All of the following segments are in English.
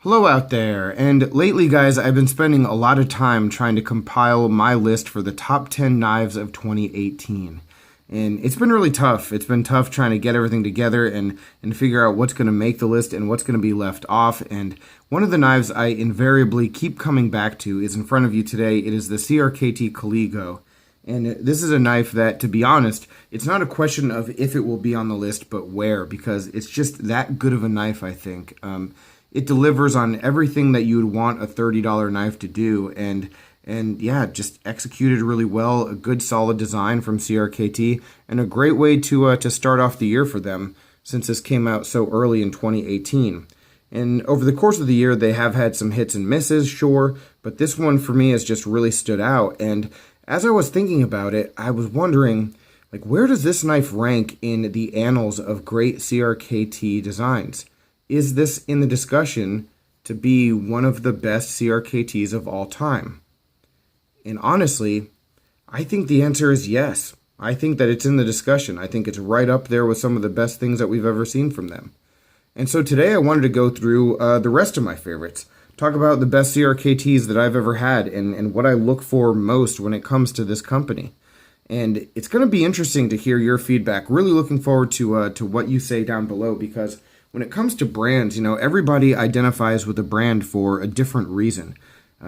Hello out there, and lately guys, I've been spending a lot of time trying to compile my list for the top 10 knives of 2018. And it's been really tough. It's been tough trying to get everything together and figure out what's going to make the list and what's going to be left off. And one of the knives I invariably keep coming back to is in front of you today. It is the CRKT Caligo. And this is a knife that, to be honest, it's not a question of if it will be on the list, but where, because it's just that good of a knife, I think. It delivers on everything that you would want a $30 knife to do, and yeah, just executed really well. A good solid design from CRKT, and a great way to start off the year for them, since this came out so early in 2018. And over the course of the year, they have had some hits and misses, sure, but this one for me has just really stood out. And as I was thinking about it, I was wondering, like, where does this knife rank in the annals of great CRKT designs? Is this in the discussion to be one of the best CRKTs of all time? And honestly, I think the answer is yes. I think that it's in the discussion. I think it's right up there with some of the best things that we've ever seen from them. And so today I wanted to go through the rest of my favorites. Talk about the best CRKTs that I've ever had and what I look for most when it comes to this company. And it's going to be interesting to hear your feedback. Really looking forward to what you say down below, because when it comes to brands, you know, everybody identifies with a brand for a different reason.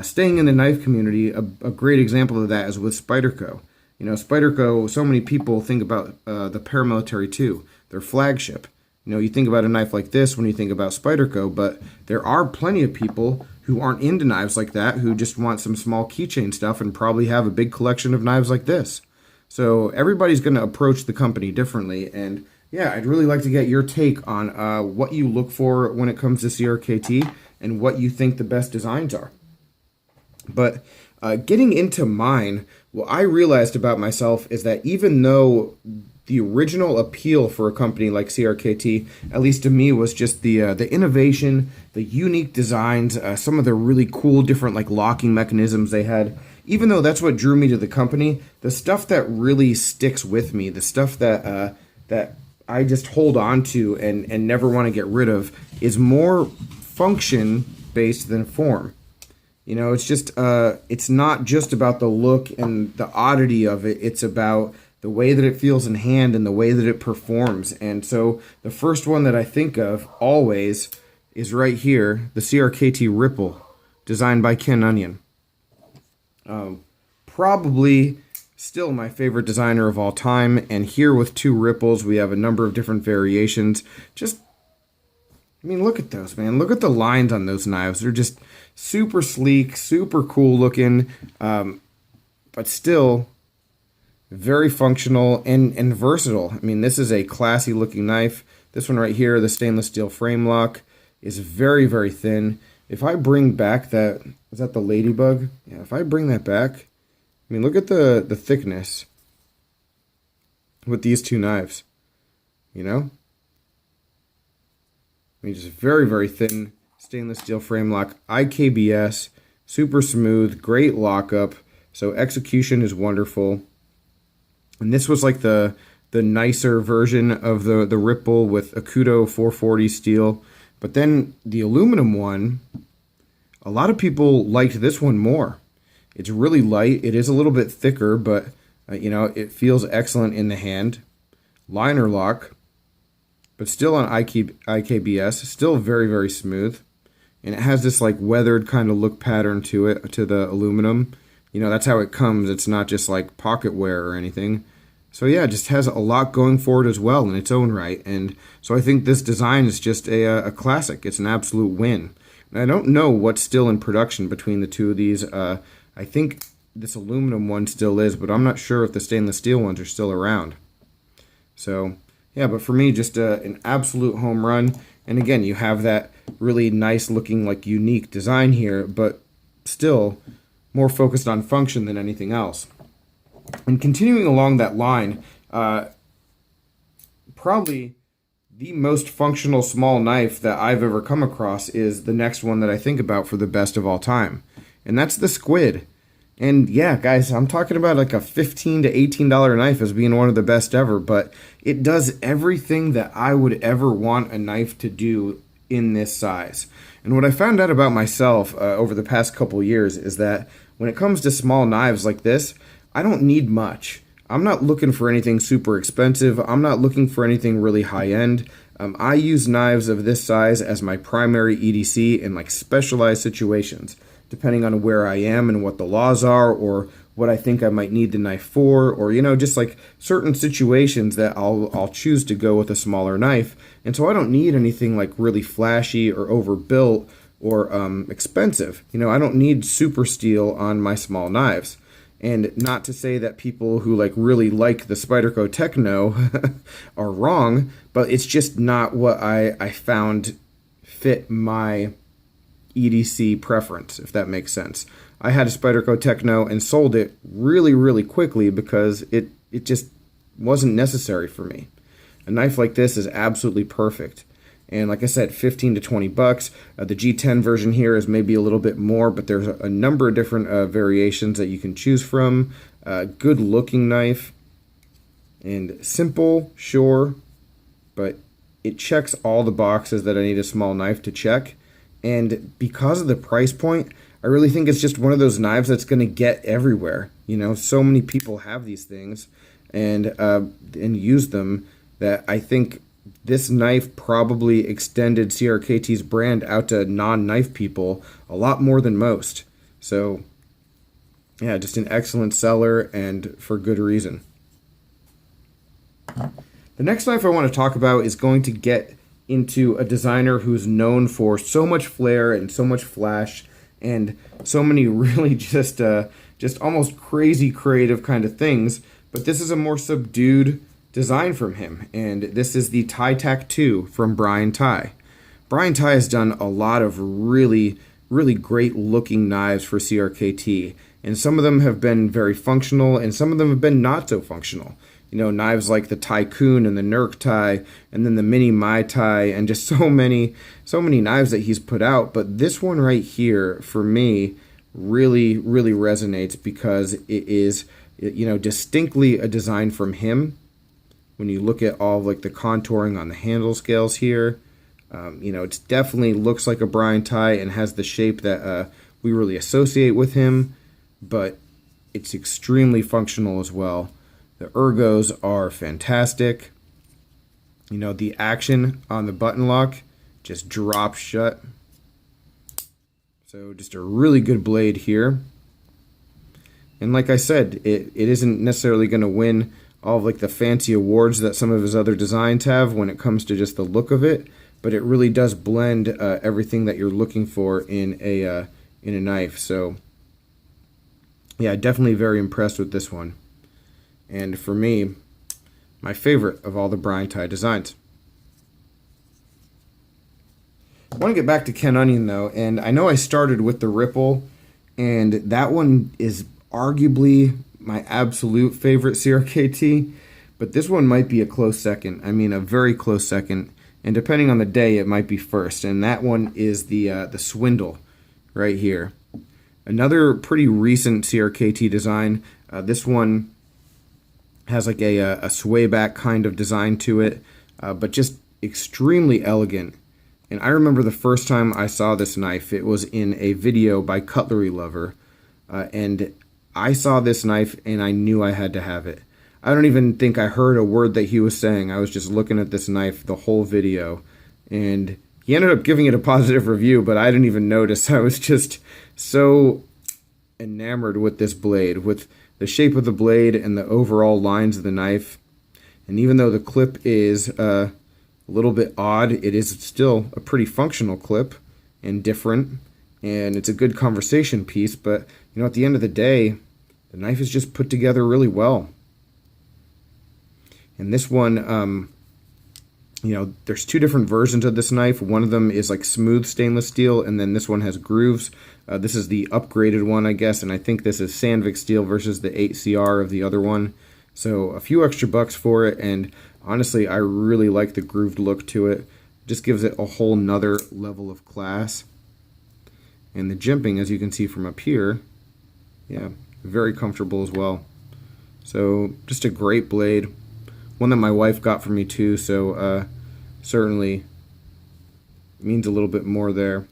Staying in the knife community, a great example of that is with Spyderco. You know, Spyderco, so many people think about the Paramilitary 2, their flagship. You know, you think about a knife like this when you think about Spyderco, but there are plenty of people who aren't into knives like that, who just want some small keychain stuff and probably have a big collection of knives like this. So everybody's going to approach the company differently, and yeah, I'd really like to get your take on what you look for when it comes to CRKT and what you think the best designs are. But getting into mine, what I realized about myself is that even though the original appeal for a company like CRKT, at least to me, was just the innovation, the unique designs, some of the really cool different like locking mechanisms they had. Even though that's what drew me to the company, the stuff that really sticks with me, the stuff that I just hold on to and never want to get rid of, is more function based than form. You know, it's just it's not just about the look and the oddity of it. It's about the way that it feels in hand and the way that it performs. And so the first one that I think of always is right here, the CRKT Ripple, designed by Ken Onion. Probably still my favorite designer of all time, and here with two ripples we have a number of different variations. Just, I mean, look at those, man. Look at the lines on those knives. They're just super sleek, super cool looking, but still very functional and versatile. I mean, this is a classy looking knife. This one right here, the stainless steel frame lock, is very, very thin. If I bring back that, is that the Ladybug? Yeah, if I bring that back, I mean, look at the thickness with these two knives, you know? I mean, just very, very thin stainless steel frame lock, IKBS, super smooth, great lockup, so execution is wonderful. And this was like the nicer version of the Ripple with Akuto 440 steel. But then the aluminum one, a lot of people liked this one more. It's really light. It is a little bit thicker, but you know, it feels excellent in the hand. Liner lock, but still on IKBS, still very, very smooth. And it has this like weathered kind of look pattern to it, to the aluminum. You know, that's how it comes. It's not just like pocket wear or anything. So yeah, it just has a lot going for it as well in its own right. And so I think this design is just a classic. It's an absolute win. And I don't know what's still in production between the two of these. I think this aluminum one still is, but I'm not sure if the stainless steel ones are still around. So yeah, but for me, just an absolute home run. And again, you have that really nice looking, like, unique design here, but still more focused on function than anything else. And continuing along that line, probably the most functional small knife that I've ever come across is the next one that I think about for the best of all time. And that's the Squid. And yeah, guys, I'm talking about like a $15 to $18 knife as being one of the best ever, but it does everything that I would ever want a knife to do in this size. And what I found out about myself over the past couple years is that when it comes to small knives like this, I don't need much. I'm not looking for anything super expensive. I'm not looking for anything really high end. I use knives of this size as my primary EDC in like specialized situations, depending on where I am and what the laws are, or what I think I might need the knife for, or just like certain situations that I'll choose to go with a smaller knife. And so I don't need anything like really flashy or overbuilt or expensive. I don't need super steel on my small knives. And not to say that people who really like the Spyderco Techno are wrong, but it's just not what I found fit my EDC preference, if that makes sense. I had a Spyderco Techno and sold it really, really quickly because it just wasn't necessary for me. A knife like this is absolutely perfect. And like I said, 15 to 20 bucks. The G10 version here is maybe a little bit more, but there's a number of different variations that you can choose from. Good looking knife. And simple, sure, but it checks all the boxes that I need a small knife to check. And because of the price point, I really think it's just one of those knives that's going to get everywhere. So many people have these things and use them that I think this knife probably extended CRKT's brand out to non-knife people a lot more than most. So, yeah, just an excellent seller, and for good reason. The next knife I want to talk about is going to get into a designer who's known for so much flair and so much flash and so many really just almost crazy creative kind of things. But this is a more subdued design from him, and this is the Tie Tack 2 from Brian Tie. Brian Tie has done a lot of really, really great looking knives for CRKT, and some of them have been very functional, and some of them have been not so functional. Knives like the Tycoon and the Nurk Tie, and then the Mini Mai Tai, and just so many knives that he's put out. But this one right here, for me, really, really resonates because it is, distinctly a design from him. When you look at all of the contouring on the handle scales here, it definitely looks like a Brian Tie and has the shape that we really associate with him, but it's extremely functional as well. The ergos are fantastic. The action on the button lock just drops shut. So just a really good blade here. And like I said, it isn't necessarily going to win all of the fancy awards that some of his other designs have when it comes to just the look of it, but it really does blend everything that you're looking for in a knife. So yeah, definitely very impressed with this one. And for me, my favorite of all the Brian Tie designs. I want to get back to Ken Onion though, and I know I started with the Ripple, and that one is arguably my absolute favorite CRKT, but this one might be a close second. I mean, a very close second, and depending on the day, it might be first. And that one is the Swindle right here. Another pretty recent CRKT design. This one has a sway back kind of design to it, but just extremely elegant. And I remember the first time I saw this knife, it was in a video by Cutlery Lover, and I saw this knife and I knew I had to have it. I don't even think I heard a word that he was saying. I was just looking at this knife the whole video, and he ended up giving it a positive review, but I didn't even notice. I was just so enamored with this blade, with the shape of the blade and the overall lines of the knife. And even though the clip is a little bit odd, it is still a pretty functional clip and different, and it's a good conversation piece. But at the end of the day, the knife is just put together really well. And this one, there's two different versions of this knife. One of them is smooth stainless steel, and then this one has grooves. This is the upgraded one, I guess, and I think this is Sandvik steel versus the 8CR of the other one. So a few extra bucks for it, and honestly, I really like the grooved look to it. Just gives it a whole nother level of class. And the jimping, as you can see from up here, yeah, very comfortable as well. So just a great blade. One that my wife got for me too, so certainly means a little bit more there.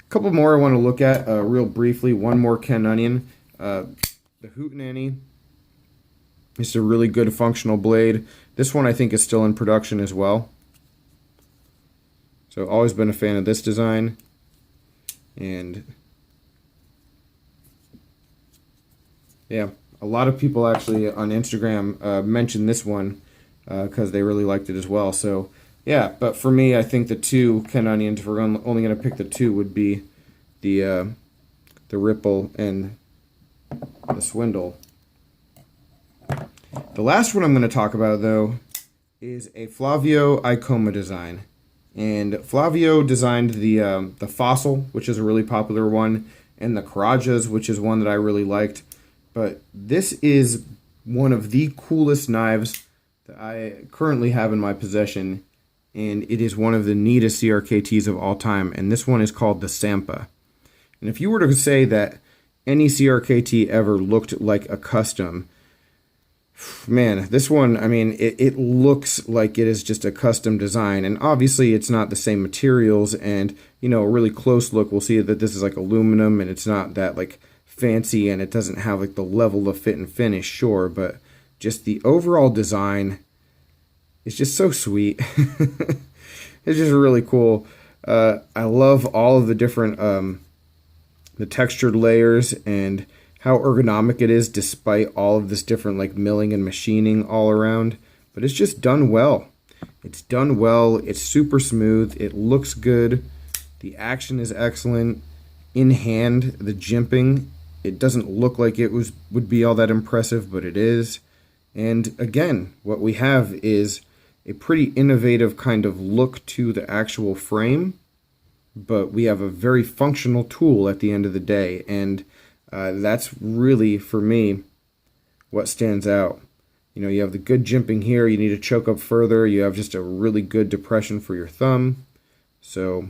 A couple more I want to look at real briefly. One more Ken Onion. The Hootenanny. It's a really good functional blade. This one I think is still in production as well. So always been a fan of this design. And yeah, a lot of people actually on Instagram mentioned this one because they really liked it as well. So yeah, but for me, I think the two Ken Onions, if we're only going to pick the two, would be the Ripple and the Swindle. The last one I'm going to talk about, though, is a Flavio Icoma design. And Flavio designed the Fossil, which is a really popular one, and the Karajas, which is one that I really liked. But this is one of the coolest knives that I currently have in my possession, and it is one of the neatest CRKTs of all time, and this one is called the Sampa. And if you were to say that any CRKT ever looked like a custom, man, this one, I mean, it looks like it is just a custom design, and obviously it's not the same materials, and, you know, a really close look, we'll see that this is like aluminum, and it's not that, like, fancy, and it doesn't have, like, the level of fit and finish, sure, but just the overall design is just so sweet. It's just really cool. I love all of the different, the textured layers, and how ergonomic it is despite all of this different like milling and machining all around. But it's just done well. It's done well. It's super smooth. It looks good. The action is excellent. In hand, the jimping, it doesn't look like it would be all that impressive, but it is. And again, what we have is a pretty innovative kind of look to the actual frame, but we have a very functional tool at the end of the day, and that's really, for me, what stands out. You know, you have the good jimping here, you need to choke up further, you have just a really good depression for your thumb. So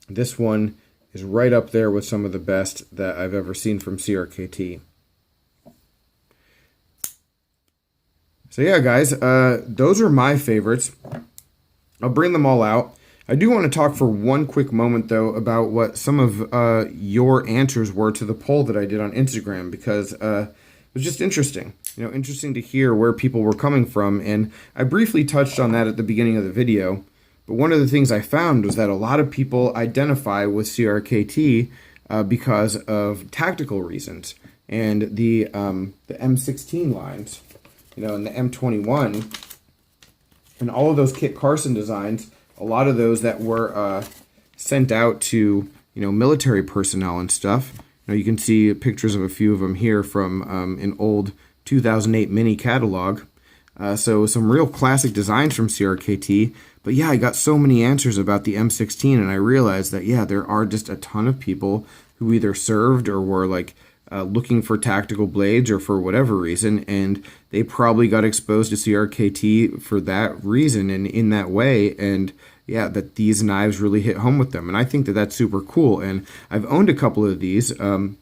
this one is right up there with some of the best that I've ever seen from CRKT. So yeah, guys, those are my favorites. I'll bring them all out. I do want to talk for one quick moment, though, about what some of your answers were to the poll that I did on Instagram, because it was just interesting. You know, interesting to hear where people were coming from, and I briefly touched on that at the beginning of the video. But one of the things I found was that a lot of people identify with CRKT because of tactical reasons, and the M16 lines, you know, and the M21, and all of those Kit Carson designs. A lot of those that were sent out to, you know, military personnel and stuff. You know, you can see pictures of a few of them here from an old 2008 mini catalog. So some real classic designs from CRKT. But yeah, I got so many answers about the M16, and I realized that, yeah, there are just a ton of people who either served or were like looking for tactical blades or for whatever reason, and they probably got exposed to CRKT for that reason and in that way, and yeah, that these knives really hit home with them, and I think that that's super cool. And I've owned a couple of these, and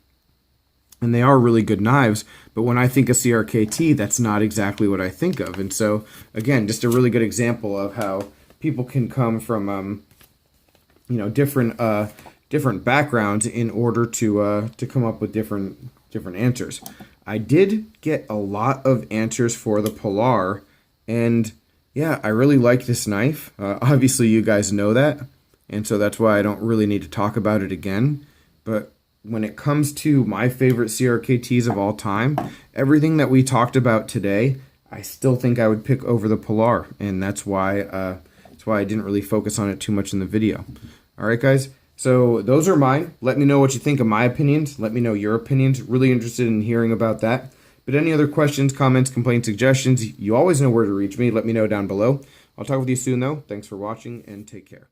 they are really good knives, but when I think of CRKT, that's not exactly what I think of. And so again, just a really good example of how people can come from you know, different backgrounds in order to come up with different answers. I did get a lot of answers for the Polar, and yeah, I really like this knife. Obviously, you guys know that, and so that's why I don't really need to talk about it again. But when it comes to my favorite CRKTs of all time, everything that we talked about today, I still think I would pick over the Polar, and that's why I didn't really focus on it too much in the video. All right, guys. So those are mine. Let me know what you think of my opinions. Let me know your opinions. Really interested in hearing about that. But any other questions, comments, complaints, suggestions, you always know where to reach me. Let me know down below. I'll talk with you soon, though. Thanks for watching, and take care.